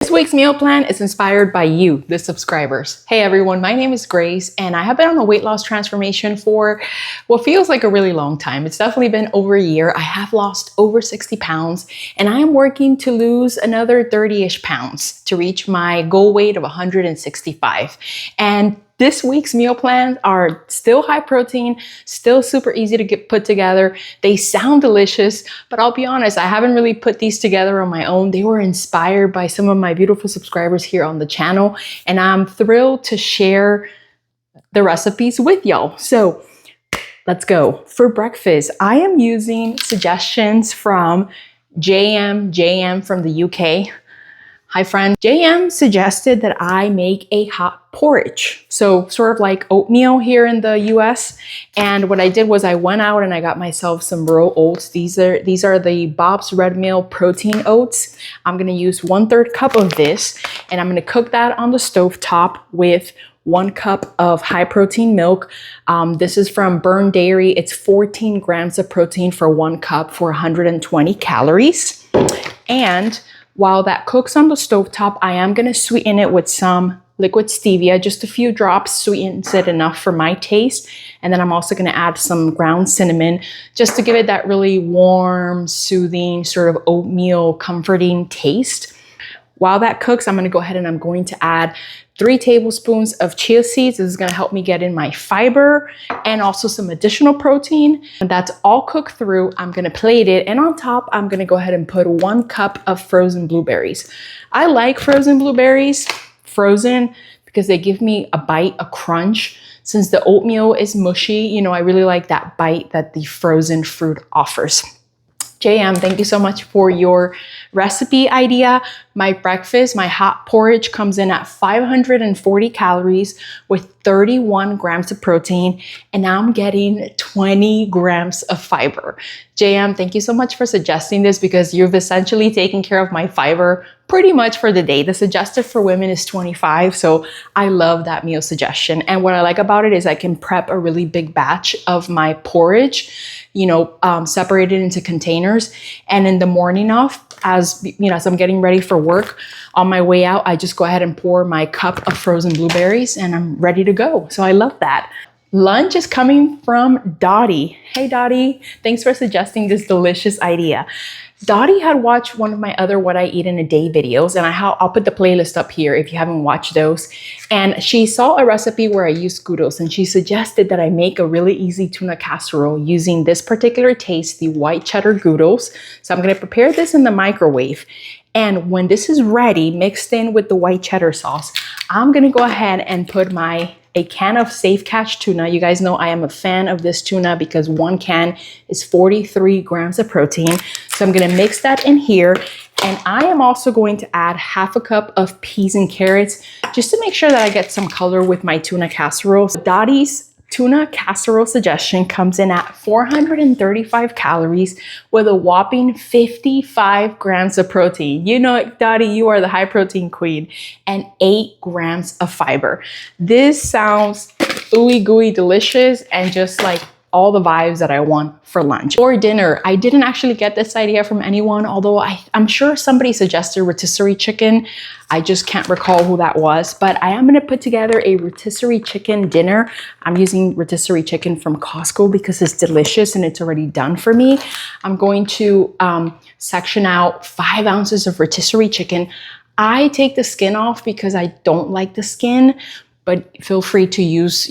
This week's meal plan is inspired by you, the subscribers. Hey everyone, my name is Grace and I have been on a weight loss transformation for what feels like a really long time. It's definitely been over a year. I have lost over 60 pounds and I am working to lose another 30-ish pounds to reach my goal weight of 165. And this week's meal plans are still high protein, still super easy to get put together. They sound delicious, but I'll be honest, I haven't really put these together on my own. They were inspired by some of my beautiful subscribers here on the channel, and I'm thrilled to share the recipes with y'all. So let's go. For breakfast, I am using suggestions from JM from the UK. Hi friend. JM suggested that I make a hot porridge. So sort of like oatmeal here in the US. And what I did was I went out and I got myself some raw oats. These are the Bob's Red Mill protein oats. I'm gonna use 1/3 cup of this and I'm gonna cook that on the stove top with 1 cup of high protein milk. This is from Burn Dairy. It's 14 grams of protein for 1 cup for 120 calories. And while that cooks on the stovetop, I am gonna sweeten it with some liquid stevia, just a few drops, sweetens it enough for my taste. And then I'm also gonna add some ground cinnamon just to give it that really warm, soothing, sort of oatmeal, comforting taste. While that cooks, I'm gonna go ahead and I'm going to add 3 tablespoons of chia seeds. This is gonna help me get in my fiber and also some additional protein. And that's all cooked through. I'm gonna plate it, and on top, I'm gonna go ahead and put 1 cup of frozen blueberries. I like frozen blueberries, because they give me a bite, a crunch. Since the oatmeal is mushy, you know, I really like that bite that the frozen fruit offers. JM, thank you so much for your recipe idea. My breakfast, my hot porridge comes in at 540 calories with 31 grams of protein, and I'm getting 20 grams of fiber. JM, thank you so much for suggesting this because you've essentially taken care of my fiber pretty much for the day. The suggested for women is 25, so I love that meal suggestion. And what I like about it is I can prep a really big batch of my porridge, you know, separate it into containers. And in the morning as I'm getting ready for work, on my way out, I just go ahead and pour my cup of frozen blueberries and I'm ready to go. So I love that. Lunch is coming from Dottie. Hey Dottie, thanks for suggesting this delicious idea. Dottie had watched one of my other What I Eat in a Day videos, and I'll put the playlist up here if you haven't watched those. And she saw a recipe where I used Goodles, and she suggested that I make a really easy tuna casserole using this particular taste, the white cheddar Goodles. So I'm gonna prepare this in the microwave. And when this is ready, mixed in with the white cheddar sauce, I'm gonna go ahead and put a can of Safe Catch tuna. You guys know I am a fan of this tuna because 1 can is 43 grams of protein. So I'm gonna mix that in here. And I am also going to add 1/2 cup of peas and carrots just to make sure that I get some color with my tuna casserole. Dottie's tuna casserole suggestion comes in at 435 calories with a whopping 55 grams of protein. You know it, Dottie, you are the high protein queen, and 8 grams of fiber. This sounds ooey gooey delicious and just like all the vibes that I want for lunch. For dinner, I didn't actually get this idea from anyone, although I'm sure somebody suggested rotisserie chicken. I just can't recall who that was, but I am gonna put together a rotisserie chicken dinner. I'm using rotisserie chicken from Costco because it's delicious and it's already done for me. I'm going to section out 5 ounces of rotisserie chicken. I take the skin off because I don't like the skin, but feel free to use,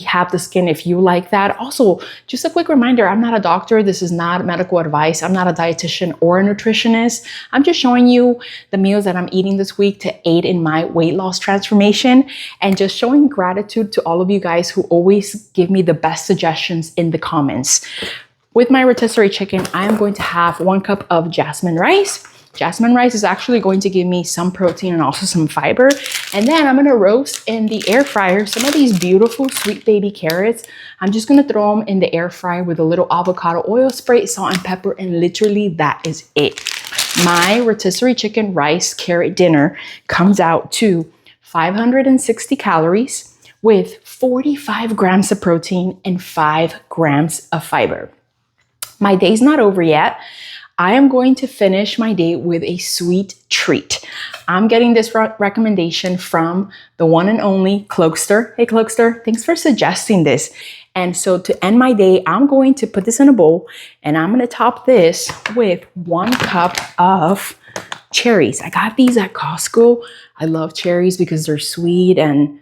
have the skin if you like that. Also, just a quick reminder, I'm not a doctor. This is not medical advice. I'm not a dietitian or a nutritionist. I'm just showing you the meals that I'm eating this week to aid in my weight loss transformation and just showing gratitude to all of you guys who always give me the best suggestions in the comments. With my rotisserie chicken, I am going to have 1 cup of jasmine rice. Jasmine rice is actually going to give me some protein and also some fiber. And then I'm gonna roast in the air fryer some of these beautiful sweet baby carrots. I'm just gonna throw them in the air fryer with a little avocado oil spray, salt and pepper, and literally that is it. My rotisserie chicken rice carrot dinner comes out to 560 calories with 45 grams of protein and 5 grams of fiber. My day's not over yet. I am going to finish my day with a sweet treat. I'm getting this recommendation from the one and only Cloakster. Hey Cloakster, thanks for suggesting this. And so to end my day, I'm going to put this in a bowl and I'm going to top this with 1 cup of cherries. I got these at Costco. I love cherries because they're sweet and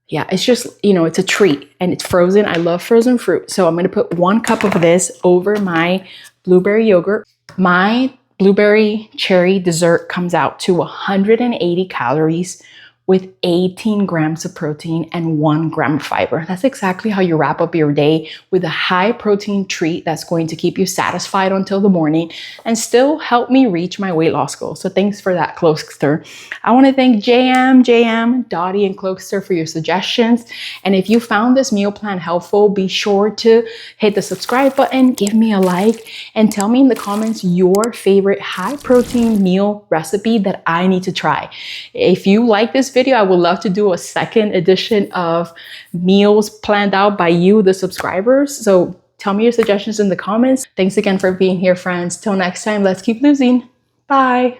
yeah, it's just, you know, it's a treat and it's frozen. I love frozen fruit. So I'm going to put 1 cup of this over my blueberry yogurt. My blueberry cherry dessert comes out to 180 calories with 18 grams of protein and 1 gram of fiber. That's exactly how you wrap up your day with a high protein treat that's going to keep you satisfied until the morning and still help me reach my weight loss goal. So thanks for that, Cloakster. I want to thank JM, Dottie, and Cloakster for your suggestions. And if you found this meal plan helpful, be sure to hit the subscribe button, give me a like, and tell me in the comments your favorite high protein meal recipe that I need to try. If you like this video, I would love to do a second edition of meals planned out by you, the subscribers. So tell me your suggestions in the comments. Thanks again for being here, friends. Till next time, let's keep losing. Bye.